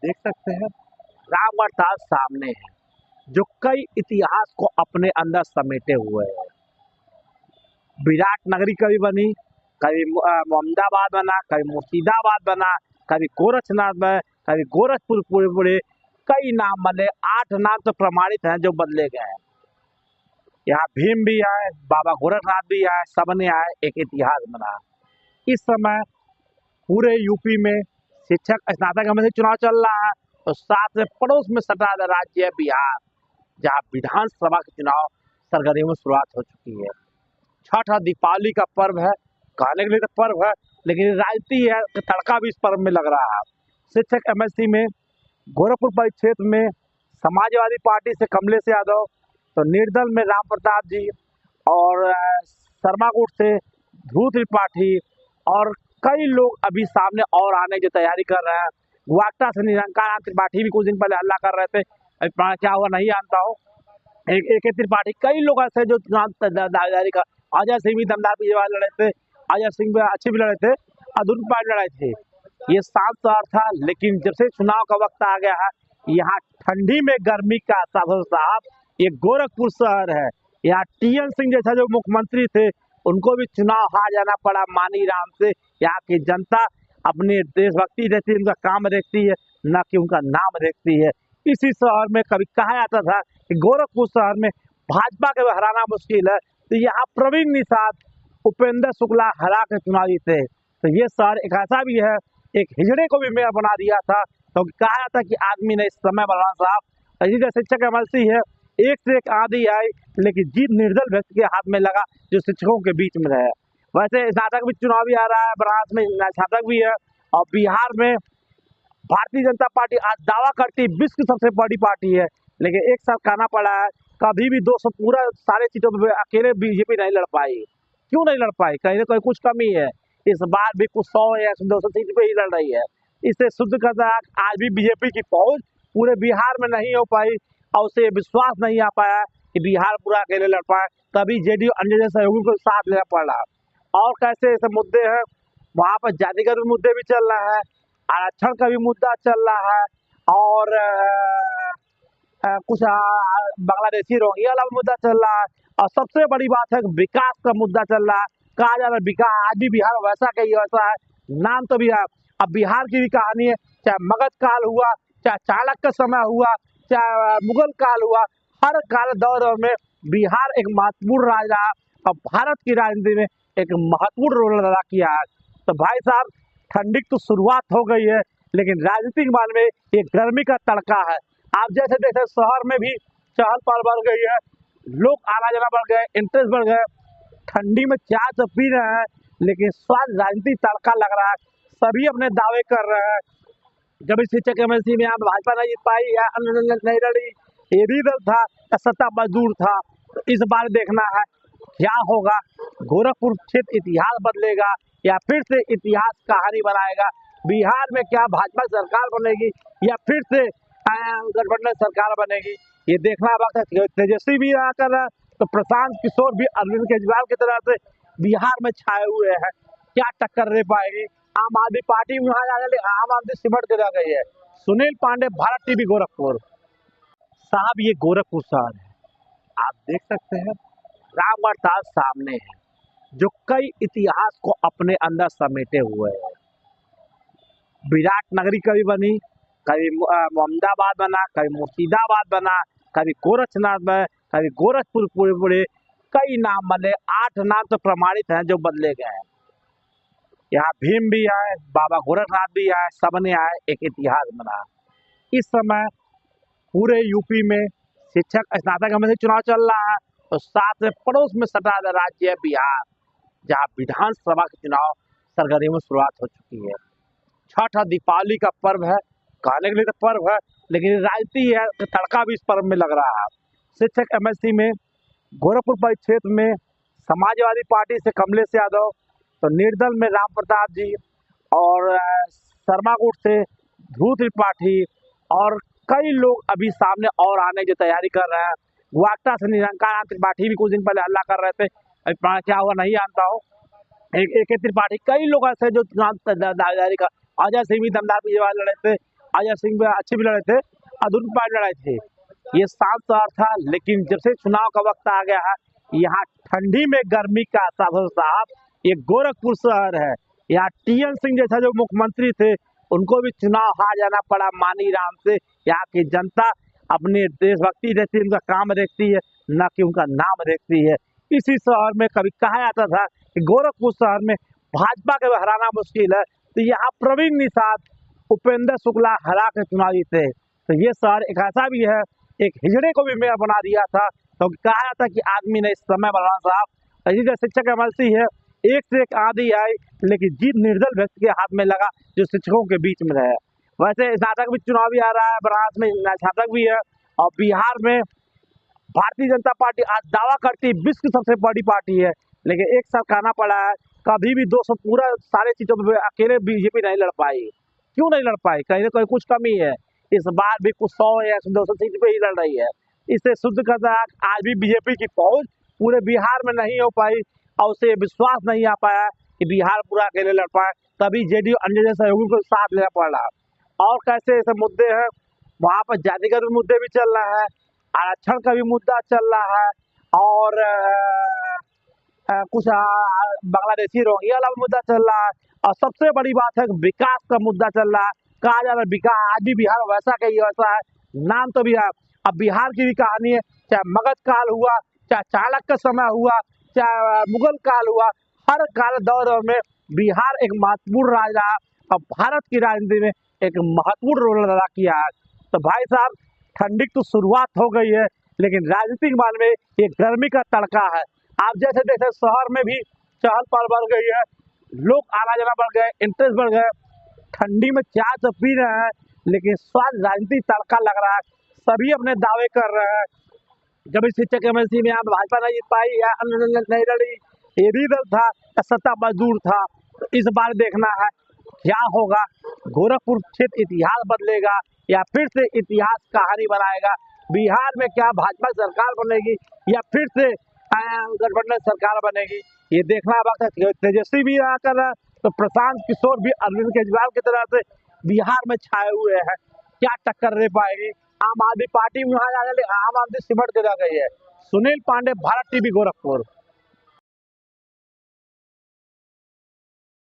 देख सकते हैं रामगढ़ ताल सामने है, जो कई इतिहास को अपने अंदर समेटे हुए है। विराट नगरी कभी बनी, कभी मोहम्मदाबाद बना, कभी मुर्शिदाबाद बना, कभी गोरखनाथ में, कभी गोरखपुर पूरे पूरे कई नाम बदले। 8 नाम तो प्रमाणित हैं जो बदले गए हैं। यहाँ भीम भी आए, बाबा गोरखनाथ भी आए, सबने आए, एक इतिहास बना। इस समय पूरे यूपी में शिक्षक स्नातक में से चुनाव चल रहा है, तो साथ में पड़ोस में सटा राज्य है बिहार, जहाँ विधानसभा के चुनाव सरगर्मियों में शुरुआत हो चुकी है। छठ और दीपावली का पर्व है, कहने के लिए तो पर्व है, लेकिन राजनीति है, तड़का भी इस पर्व में लग रहा है। शिक्षक एमएससी में गोरखपुर परिक्षेत्र में समाजवादी पार्टी से कमलेश यादव, तो निर्दल में राम प्रताप जी, और शर्मागुट से ध्रुव त्रिपाठी, और कई लोग अभी सामने और आने की तैयारी कर रहे हैं। गुआटा से निरंकार त्रिपाठी भी कुछ दिन पहले हल्ला कर रहे थे, अभी क्या हुआ नहीं जानता हूँ। एक त्रिपाठी, कई लोग ऐसे जो दावेदारी का, अजय सिंह भी दमदार बीजेवाल लड़े थे, अजय सिंह भी अच्छे भी लड़े थे, अधूर पार्टी लड़े थे। ये साफ तौर था, लेकिन जब से चुनाव का वक्त आ गया है, यहाँ ठंडी में गर्मी का एहसास साहब, ये गोरखपुर शहर है। यहाँ टीएन सिंह जैसा जो मुख्यमंत्री थे, उनको भी चुनाव हार जाना पड़ा मानी राम से। यहाँ की जनता अपनी देशभक्ति देखती है, उनका काम देखती है, न कि उनका नाम देखती है। इसी शहर में कभी कहा जाता था कि गोरखपुर शहर में भाजपा को हराना मुश्किल है, तो यहाँ प्रवीण निषाद, उपेंद्र शुक्ला हरा के चुनाव जीते। तो ये शहर एक ऐसा भी है, एक हिजड़े को भी मेयर बना दिया था, तो कहा जाता कि आदमी ने इस समय बनाना साहब। इसी तरह शिक्षक एमएलसी है, एक से एक आंधी आई, लेकिन जीत निर्दल व्यक्ति के हाथ में लगा जो शिक्षकों के बीच में रहे। वैसे स्नातक भी चुनाव भी आ रहा है, बनारस में स्नातक भी है, और बिहार में भारतीय जनता पार्टी आज दावा करती विश्व की सबसे बड़ी पार्टी है, लेकिन एक साथ कहना पड़ा है कभी भी 200 पूरा सारे सीटों पर अकेले बीजेपी नहीं लड़ पाई। क्यों नहीं लड़ पाई? कहीं ना कहीं कुछ कमी है। इस बार भी कुछ 100 या 200 सीट पे ही लड़ रही है। इससे शुद्ध करता है आज भी बीजेपी की पहुंच पूरे बिहार में नहीं हो पाई, और उसे विश्वास नहीं आ पाया कि बिहार पूरा अकेले लड़ पाए। तभी जेडीयू अन्य जैसे सहयोगी को साथ लेना पड़ रहा। और कैसे ऐसे मुद्दे हैं, वहाँ पर जातिगत मुद्दे भी चल रहा है, आरक्षण का भी मुद्दा चल रहा है, और कुछ बांग्लादेशी रोहिंग्या वाला मुद्दा चल रहा है, और सबसे बड़ी बात है विकास का मुद्दा चल रहा है। कहा जा रहा है विकास आज भी बिहार वैसा का ही वैसा है, नाम तो बिहार। अब बिहार की भी कहानी है, चाहे मगध काल हुआ, चाहे चाणक्य समय हुआ, चाहे मुगल काल हुआ, हर काल दौर में बिहार एक महत्वपूर्ण राज्य रहा, और भारत की राजनीति में एक महत्वपूर्ण रोल अदा किया है। तो भाई साहब, ठंडी तो शुरुआत हो गई है, लेकिन राजनीतिक मान में ये गर्मी का तड़का है। आप जैसे जैसे शहर में भी चहल पहल बढ़ गई है, लोग आना जाना बढ़ गए, इंटरेस्ट बढ़ गए। ठंडी में चाय तो पी रहे हैं, लेकिन स्वाद राजनीतिक तड़का लग रहा है। सभी अपने दावे कर रहे हैं। जब इस शिक्षक एमएलसी में यहाँ भाजपा नहीं जीत पाई या नहीं लड़ी, ये भी दल था या सत्ता मजदूर था। तो इस बार देखना है क्या होगा। गोरखपुर क्षेत्र इतिहास बदलेगा या फिर से इतिहास कहानी बनाएगा। बिहार में क्या भाजपा सरकार बनेगी या फिर से गठबंधन सरकार बनेगी, ये देखना वक्त है। तेजस्वी भी यहाँ कर रहा है, तो प्रशांत किशोर भी अरविंद केजरीवाल की तरह से बिहार में छाए हुए हैं। क्या टक्कर दे पाएगी? आम आदमी पार्टी में वहां जाने, आम आदमी सिमट के रह गई है। सुनील पांडे, भारत टीवी, गोरखपुर। साहब, ये गोरखपुर शहर है, आप देख सकते हैं रामगढ़ ताल सामने है, जो कई इतिहास को अपने अंदर समेटे हुए है। विराट नगरी कभी बनी, कभी मोहम्मदाबाद बना, कभी मुर्शिदाबाद बना, कभी गोरखनाथ में, कभी गोरखपुर पूरे पूरे कई नाम बदले। 8 नाम तो प्रमाणित हैं जो बदले गए हैं। यहाँ भीम भी आए, बाबा गोरखनाथ भी आए, सबने आए, एक इतिहास बना। इस समय पूरे यूपी में शिक्षक स्नातक में से चुनाव चल रहा है, तो साथ में पड़ोस में सटा राज्य है बिहार, जहाँ विधानसभा के चुनाव सरगर्मियों में शुरुआत हो चुकी है। छठ और दीपावली का पर्व है, कहने के लिए तो पर्व है, लेकिन राजनीति है, तड़का भी इस पर्व में लग रहा है। शिक्षक एमएलसी में गोरखपुर परिक्षेत्र में समाजवादी पार्टी से कमलेश यादव, तो निर्दल में राम प्रताप जी, और शर्मागुट से ध्रुव त्रिपाठी, और कई लोग अभी सामने और आने की तैयारी कर रहे हैं। गुआटा से निरंकार त्रिपाठी भी कुछ दिन पहले हल्ला कर रहे थे, अभी क्या हुआ नहीं जानता हूँ। एक त्रिपाठी, कई लोग ऐसे जो दावेदारी का, अजय सिंह भी दमदार बीजेवाल लड़े थे, अजय सिंह भी अच्छे भी लड़े थे, अदुल पाल लड़े थे। ये शांत शहर था, लेकिन जब से चुनाव का वक्त आ गया है, यहाँ ठंडी में गर्मी का एहसास साहब। ये गोरखपुर शहर है, यहाँ टीएन सिंह जैसा जो मुख्यमंत्री थे, उनको भी चुनाव हार जाना पड़ा मानी राम से। यहाँ की जनता अपनी देशभक्ति देखती है, उनका काम देखती है, न कि उनका नाम देखती है। इसी शहर में कभी कहा जाता था कि गोरखपुर शहर में भाजपा के हराना मुश्किल है, तो यहाँ प्रवीण निषाद, उपेंद्र शुक्ला हरा के चुनाव जीते। तो ये शहर एक ऐसा भी है, एक हिजड़े को भी मेयर बना दिया था, तो कहा जाता कि आदमी ने इस समय बनाना साहब। इधर शिक्षक एमएलसी है, एक से एक आंधी आई, लेकिन जीत निर्दल व्यक्ति के हाथ में लगा जो शिक्षकों के बीच में रहे। वैसे स्नातक भी चुनाव भी आ रहा है, बनारस में स्नातक भी है, और बिहार में भारतीय जनता पार्टी आज दावा करती है विश्व की सबसे बड़ी पार्टी है, लेकिन एक साल कहना पड़ा है कभी भी 200 पूरा सारे चीजों में अकेले बीजेपी नहीं लड़ पाई। क्यों नहीं लड़ पाई? कहीं ना कहीं कुछ कमी है। इस बार भी कुछ 100 या 200 सीट पे ही लड़ रही है। इससे शुद्ध करता है आज भी बीजेपी की पहुंच पूरे बिहार में नहीं हो पाई, और उसे विश्वास नहीं आ पाया कि बिहार पूरा अकेले लड़ पाए। तभी जेडीयू अन्य जैसे सहयोगी को साथ लेना पड़ रहा। और कैसे ऐसे मुद्दे हैं, वहाँ पर जातिगत मुद्दे भी चल रहा है, आरक्षण का भी मुद्दा चल रहा है, और कुछ बांग्लादेशी रोहिंग्या वाला मुद्दा चल रहा है, और सबसे बड़ी बात है विकास का मुद्दा चल रहा है। कहा जा रहा है विकास आज भी बिहार वैसा का ही वैसा है, नाम तो बिहार। अब बिहार की भी कहानी है, चाहे मगध काल हुआ, चाहे चाणक्य का समय हुआ, चाहे मुगल काल हुआ, हर काल दौर में बिहार एक महत्वपूर्ण राज्य रहा, और भारत की राजनीति में एक महत्वपूर्ण रोल अदा किया है। तो भाई साहब, ठंडी तो शुरुआत हो गई है, लेकिन राजनीतिक मान में ये गर्मी का तड़का है। आप जैसे जैसे शहर में भी चहल पहल बढ़ गई है, लोग आना जाना बढ़ गए, इंटरेस्ट बढ़ गए। ठंडी में चाय तो पी रहे हैं, लेकिन स्वाद राजनीतिक तड़का लग रहा है। सभी अपने दावे कर रहे हैं। जब इस शिक्षक एमएलसी में यहाँ भाजपा नहीं जीत पाई या नहीं लड़ी, ये भी दल था या सत्ता मजदूर था। तो इस बार देखना है क्या होगा। गोरखपुर क्षेत्र इतिहास बदलेगा या फिर से इतिहास कहानी बनाएगा। बिहार में क्या भाजपा सरकार बनेगी या फिर से गठबंधन सरकार बनेगी, ये देखना वक्त है। तेजस्वी भी यहाँ कर रहा है, तो प्रशांत किशोर भी अरविंद केजरीवाल की तरह से बिहार में छाए हुए हैं। क्या टक्कर दे पाएगी? आम आदमी पार्टी वहां आम आदमी सिमट के रह गई है। सुनील पांडे, भारत टीवी, गोरखपुर।